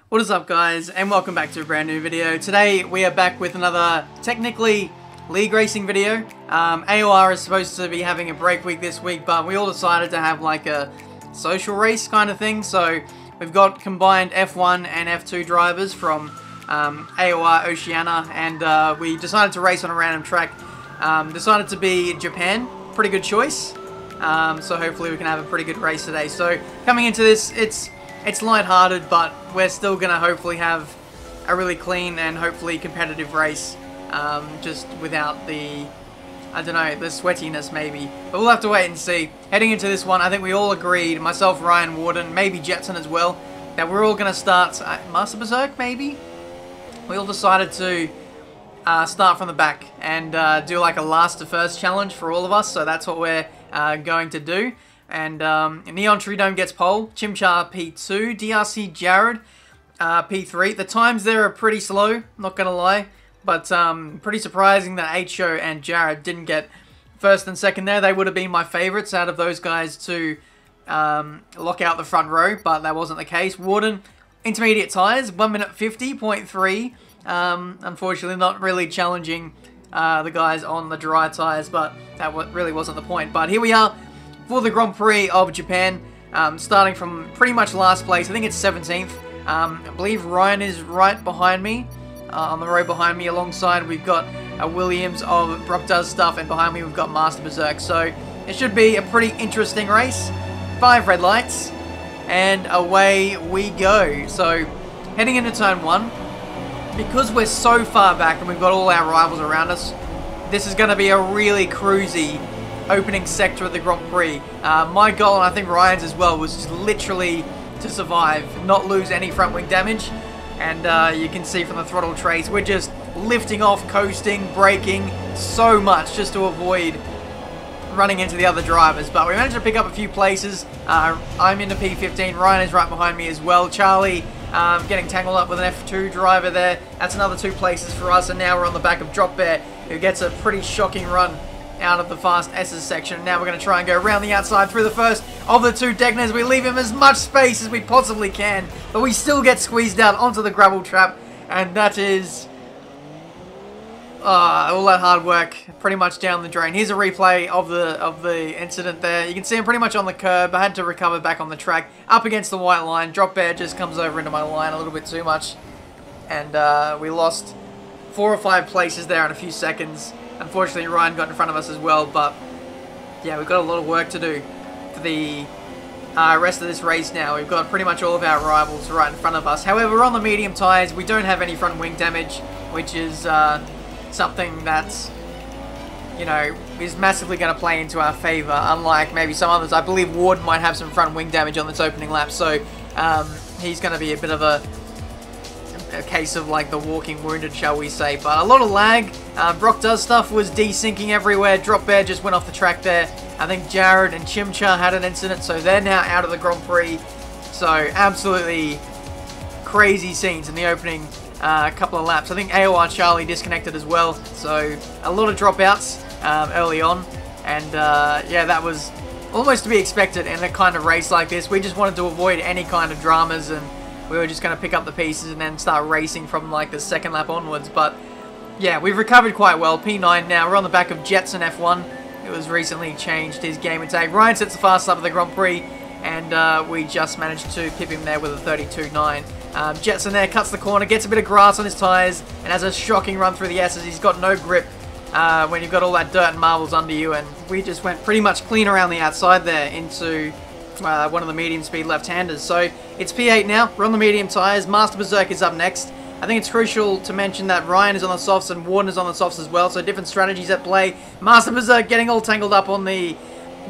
What is up, guys, and welcome back to a brand new video. Today we are back with another technically league racing video. AOR is supposed to be having a break week this week, but we all decided to have like a social race kind of thing. So we've got combined F1 and F2 drivers from AOR Oceania, and we decided to race on a random track. Decided to be Japan. Pretty good choice. So hopefully we can have a pretty good race today. So coming into this, it's light-hearted, but we're still going to hopefully have a really clean and hopefully competitive race, just without the, I don't know, the sweatiness maybe. But we'll have to wait and see. Heading into this one, I think we all agreed, myself, Ryan, Warden, maybe Jetson as well, that we're all going to start Master Berserk maybe? We all decided to start from the back and do like a last to first challenge for all of us, so that's what we're going to do. And Neon Tree Dome gets pole, Chimchar P2, DRC Jared P3. The times there are pretty slow, not gonna lie, but pretty surprising that H-Show and Jared didn't get first and second there. They would have been my favorites out of those guys to lock out the front row, but that wasn't the case. Warden, intermediate tires, 1 minute 50.3. Unfortunately, not really challenging the guys on the dry tires, but that really wasn't the point. But here we are for the Grand Prix of Japan, starting from pretty much last place. I think it's 17th. I believe Ryan is right behind me, on the row behind me. Alongside, we've got Williams of Brock Does Stuff, and behind me we've got Master Berserk. So it should be a pretty interesting race. 5 red lights, and away we go. So heading into turn 1, because we're so far back and we've got all our rivals around us, this is going to be a really cruisy opening sector of the Grand Prix. My goal, and I think Ryan's as well, was just literally to survive, not lose any front wing damage. And you can see from the throttle trace, we're just lifting off, coasting, braking so much just to avoid running into the other drivers. But we managed to pick up a few places. I'm in the P15, Ryan is right behind me as well. Charlie getting tangled up with an F2 driver there. That's another 2 places for us, and now we're on the back of Drop Bear, who gets a pretty shocking run out of the fast S's section. Now we're going to try and go around the outside through the first of the 2 Degners. We leave him as much space as we possibly can, but we still get squeezed out onto the gravel trap, and that is all that hard work pretty much down the drain. Here's a replay of the incident there. You can see him pretty much on the curb. I had to recover back on the track, up against the white line. Drop Bear just comes over into my line a little bit too much, and we lost 4 or 5 places there in a few seconds. Unfortunately, Ryan got in front of us as well, but yeah, we've got a lot of work to do for the rest of this race now. We've got pretty much all of our rivals right in front of us. However, on the medium tyres, we don't have any front wing damage, which is something that's, you know, is massively going to play into our favour, unlike maybe some others. I believe Ward might have some front wing damage on this opening lap, so he's going to be a bit of a case of like the walking wounded, shall we say. But a lot of lag. Brock Does Stuff was desyncing everywhere. Drop Bear just went off the track there. I think Jared and Chimchar had an incident, so they're now out of the Grand Prix. So absolutely crazy scenes in the opening couple of laps. I think AOR Charlie disconnected as well, so a lot of dropouts early on, and yeah, that was almost to be expected in a kind of race like this. We just wanted to avoid any kind of dramas, and we were just going to pick up the pieces and then start racing from like the second lap onwards. But yeah, we've recovered quite well. P9 now. We're on the back of Jetson F1. It was recently changed his game and tag. Ryan sets the fast lap of the Grand Prix, and we just managed to pip him there with a 32.9. Jetson there cuts the corner, gets a bit of grass on his tyres, and has a shocking run through the S's. He's got no grip when you've got all that dirt and marbles under you, and we just went pretty much clean around the outside there into one of the medium speed left-handers. So it's P8 now. We're on the medium tyres. Master Berserk is up next. I think it's crucial to mention that Ryan is on the softs and Warden is on the softs as well, so different strategies at play. Master Berserk getting all tangled up on the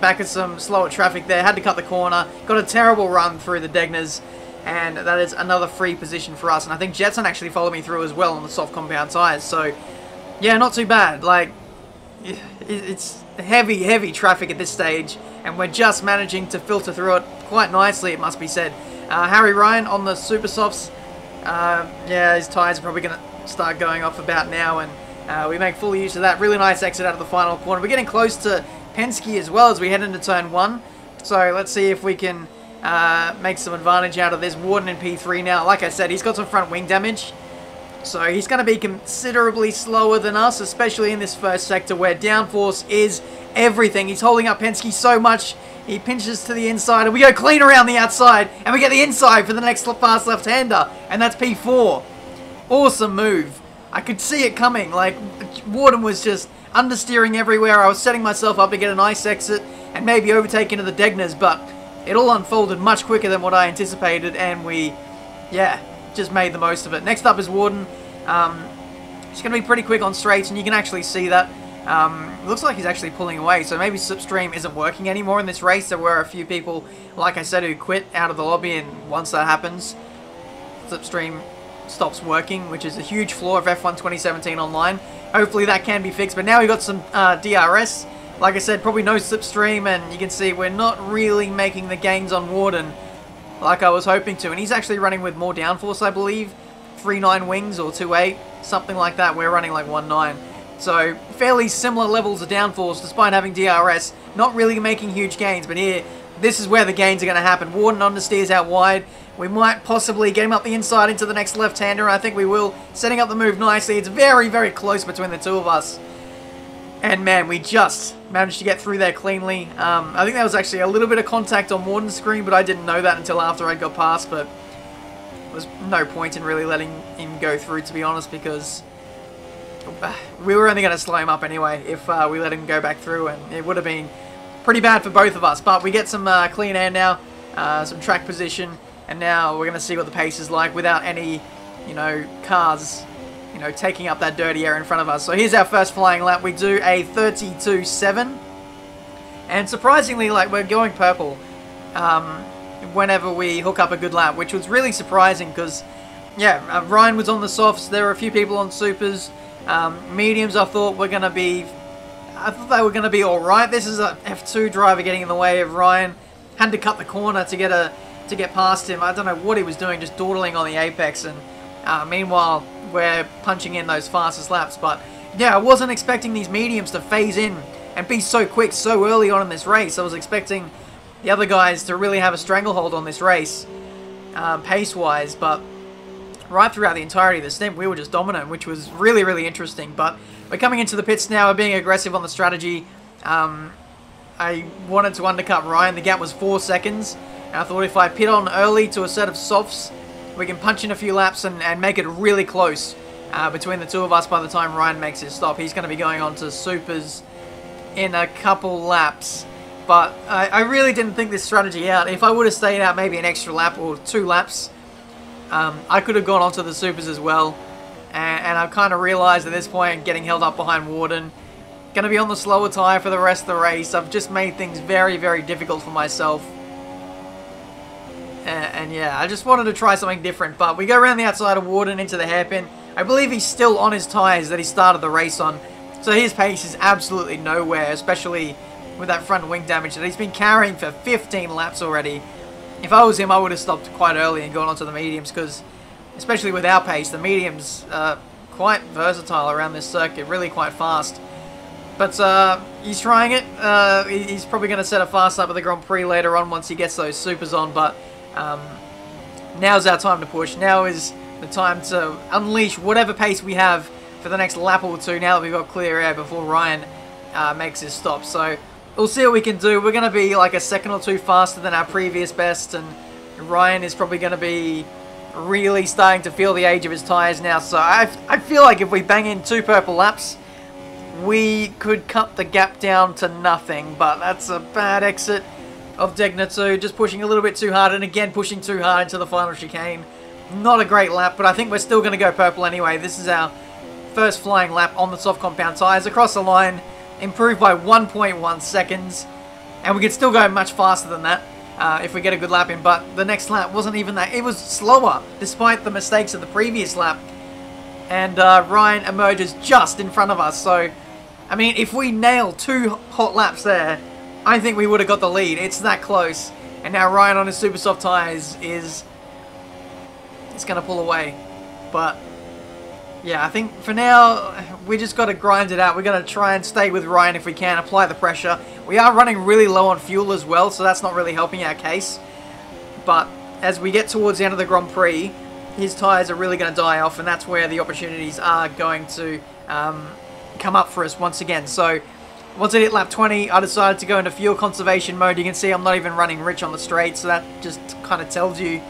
back of some slower traffic there. Had to cut the corner. Got a terrible run through the Degners, and that is another free position for us. And I think Jetson actually followed me through as well on the soft compound tyres. So yeah, not too bad. Like, it's heavy traffic at this stage, and we're just managing to filter through it quite nicely, it must be said. Harry Ryan on the super softs. Yeah, his tyres are probably going to start going off about now, and we make full use of that. Really nice exit out of the final corner. We're getting close to Penske as well as we head into turn 1. So let's see if we can make some advantage out of this. Warden in P3 now. Like I said, he's got some front wing damage. So he's going to be considerably slower than us, especially in this first sector where downforce is everything. He's holding up Penske so much. He pinches to the inside, and we go clean around the outside, and we get the inside for the next fast left-hander, and that's P4. Awesome move. I could see it coming. Like, Warden was just understeering everywhere. I was setting myself up to get a nice exit and maybe overtake into the Degners, but it all unfolded much quicker than what I anticipated, and we, yeah, just made the most of it. Next up is Warden. He's going to be pretty quick on straights, and you can actually see that. Looks like he's actually pulling away, so maybe Slipstream isn't working anymore in this race. There were a few people, like I said, who quit out of the lobby, and once that happens, Slipstream stops working, which is a huge flaw of F1 2017 online. Hopefully that can be fixed, but now we've got some DRS. Like I said, probably no Slipstream, and you can see we're not really making the gains on Warden like I was hoping to, and he's actually running with more downforce, I believe. 3.9 wings or 2.8, something like that. We're running like 1.9. So, fairly similar levels of downforce despite having DRS. Not really making huge gains, but here, this is where the gains are going to happen. Warden understeers out wide. We might possibly get him up the inside into the next left-hander. I think we will. Setting up the move nicely. It's very, very close between the two of us. And man, we just managed to get through there cleanly. I think there was actually a little bit of contact on Warden's screen, but I didn't know that until after I got past. But there was no point in really letting him go through, to be honest, because we were only going to slow him up anyway if we let him go back through, and it would have been pretty bad for both of us. But we get some clean air now, some track position, and now we're going to see what the pace is like without any, you know, cars, you know, taking up that dirty air in front of us. So here's our first flying lap. We do a 32.7, and surprisingly, like, we're going purple whenever we hook up a good lap, which was really surprising because, yeah, Ryan was on the softs. There were a few people on supers. Mediums, I thought they were going to be all right. This is a F2 driver getting in the way of Ryan. Had to cut the corner to get past him. I don't know what he was doing, just dawdling on the apex. And meanwhile, we're punching in those fastest laps. But yeah, I wasn't expecting these mediums to phase in and be so quick so early on in this race. I was expecting the other guys to really have a stranglehold on this race, pace-wise, but right throughout the entirety of the stint, we were just dominant, which was really, really interesting. But we're coming into the pits now. We're being aggressive on the strategy. I wanted to undercut Ryan. The gap was 4 seconds. And I thought if I pit on early to a set of softs, we can punch in a few laps and make it really close between the two of us by the time Ryan makes his stop. He's going to be going on to supers in a couple laps. But I really didn't think this strategy out. If I would have stayed out maybe an extra lap or 2 laps, I could have gone onto the supers as well, and I've kind of realised at this point, getting held up behind Warden, going to be on the slower tyre for the rest of the race. I've just made things very, very difficult for myself, and yeah, I just wanted to try something different. But we go around the outside of Warden into the hairpin. I believe he's still on his tyres that he started the race on, so his pace is absolutely nowhere, especially with that front wing damage that he's been carrying for 15 laps already. If I was him, I would have stopped quite early and gone onto the mediums, because, especially with our pace, the mediums are quite versatile around this circuit, really quite fast. But he's trying it. He's probably going to set a fast lap at the Grand Prix later on once he gets those supers on, but now's our time to push. Now is the time to unleash whatever pace we have for the next lap or two, now that we've got clear air before Ryan makes his stop. So we'll see what we can do. We're going to be like a second or two faster than our previous best, and Ryan is probably going to be really starting to feel the age of his tyres now. So I feel like if we bang in 2 purple laps, we could cut the gap down to nothing. But that's a bad exit of Degner 2, just pushing a little bit too hard, and again pushing too hard into the final chicane. Not a great lap, but I think we're still going to go purple anyway. This is our first flying lap on the soft compound tyres across the line. Improved by 1.1 seconds, and we could still go much faster than that if we get a good lap in, but the next lap wasn't even that. It was slower despite the mistakes of the previous lap, and Ryan emerges just in front of us. So I mean, if we nail 2 hot laps there, I think we would have got the lead. It's that close, and now Ryan on his super soft tyres is going to pull away. But yeah, I think for now, we just got to grind it out. We're going to try and stay with Ryan if we can, apply the pressure. We are running really low on fuel as well, so that's not really helping our case. But as we get towards the end of the Grand Prix, his tyres are really going to die off, and that's where the opportunities are going to come up for us once again. So once I hit lap 20, I decided to go into fuel conservation mode. You can see I'm not even running rich on the straight, so that just kind of tells you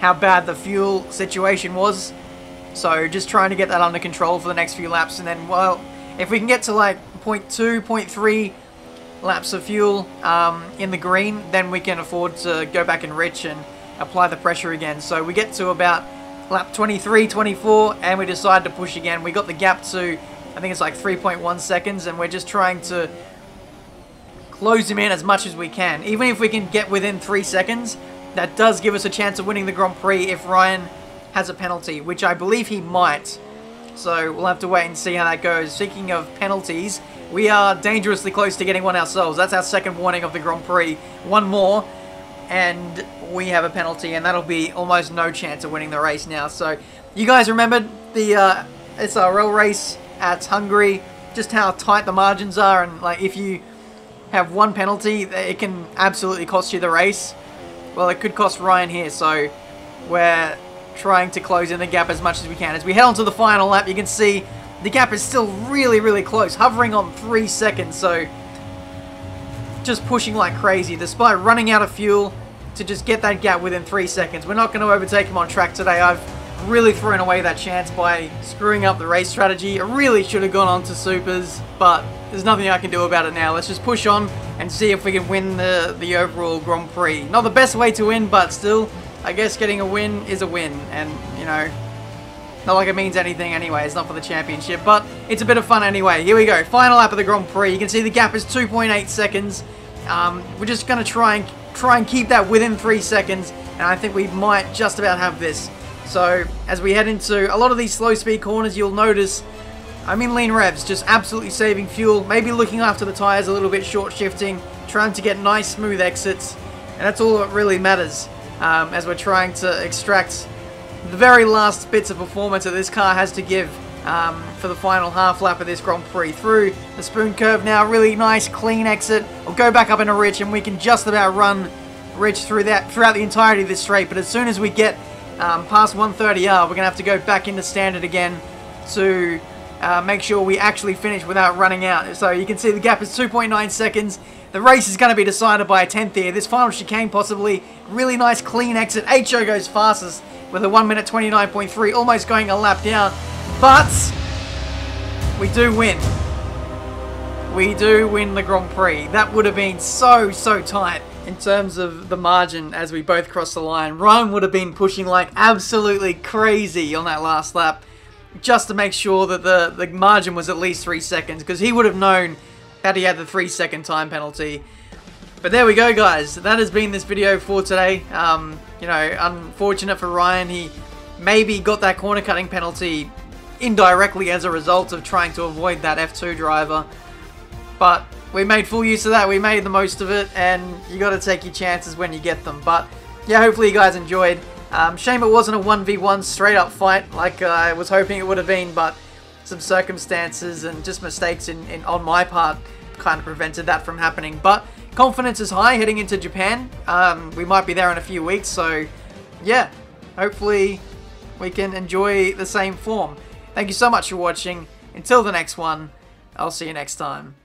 how bad the fuel situation was. So just trying to get that under control for the next few laps, and then, well, if we can get to like 0.2, 0.3 laps of fuel in the green, then we can afford to go back in rich and apply the pressure again. So we get to about lap 23, 24, and we decide to push again. We got the gap to, I think it's like 3.1 seconds, and we're just trying to close him in as much as we can. Even if we can get within 3 seconds, that does give us a chance of winning the Grand Prix if Ryan has a penalty, which I believe he might. So we'll have to wait and see how that goes. Speaking of penalties, we are dangerously close to getting one ourselves. That's our second warning of the Grand Prix. One more, and we have a penalty, and that'll be almost no chance of winning the race now. So you guys remembered the SRL race at Hungary, just how tight the margins are, and like if you have one penalty, it can absolutely cost you the race. Well, it could cost Ryan here, so we're trying to close in the gap as much as we can. As we head on to the final lap, you can see the gap is still really, really close, hovering on 3 seconds, so just pushing like crazy, despite running out of fuel to just get that gap within 3 seconds. We're not going to overtake him on track today. I've really thrown away that chance by screwing up the race strategy. I really should have gone on to supers, but there's nothing I can do about it now. Let's just push on and see if we can win the overall Grand Prix. Not the best way to win, but still, I guess getting a win is a win, and, you know, not like it means anything anyway. It's not for the championship, but it's a bit of fun anyway. Here we go, final lap of the Grand Prix. You can see the gap is 2.8 seconds. We're just going to try and keep that within 3 seconds, and I think we might just about have this. So, as we head into a lot of these slow speed corners, you'll notice I'm in lean revs, just absolutely saving fuel, maybe looking after the tyres a little bit, short shifting, trying to get nice smooth exits, and that's all that really matters as we're trying to extract the very last bits of performance that this car has to give for the final half lap of this Grand Prix. Through the spoon curve now, really nice clean exit. We'll go back up into rich, and we can just about run rich throughout the entirety of this straight, but as soon as we get past 130R, we're going to have to go back into standard again to make sure we actually finish without running out. So you can see the gap is 2.9 seconds. The race is going to be decided by a 10th here. This final chicane possibly. Really nice clean exit. HO goes fastest with a 1 minute 29.3, almost going a lap down. But we do win. We do win the Grand Prix. That would have been so tight in terms of the margin as we both crossed the line. Ryan would have been pushing like absolutely crazy on that last lap just to make sure that the margin was at least 3 seconds, because he would have known that he had the 3 second time penalty. But there we go, guys. That has been this video for today. You know, unfortunate for Ryan. He maybe got that corner cutting penalty indirectly as a result of trying to avoid that F2 driver. But we made full use of that. We made the most of it, and you got to take your chances when you get them. But yeah, hopefully you guys enjoyed. Shame it wasn't a 1v1 straight up fight like I was hoping it would have been, but some circumstances and just mistakes on my part kind of prevented that from happening. But confidence is high heading into Japan. We might be there in a few weeks, so yeah, hopefully we can enjoy the same form. Thank you so much for watching. Until the next one, I'll see you next time.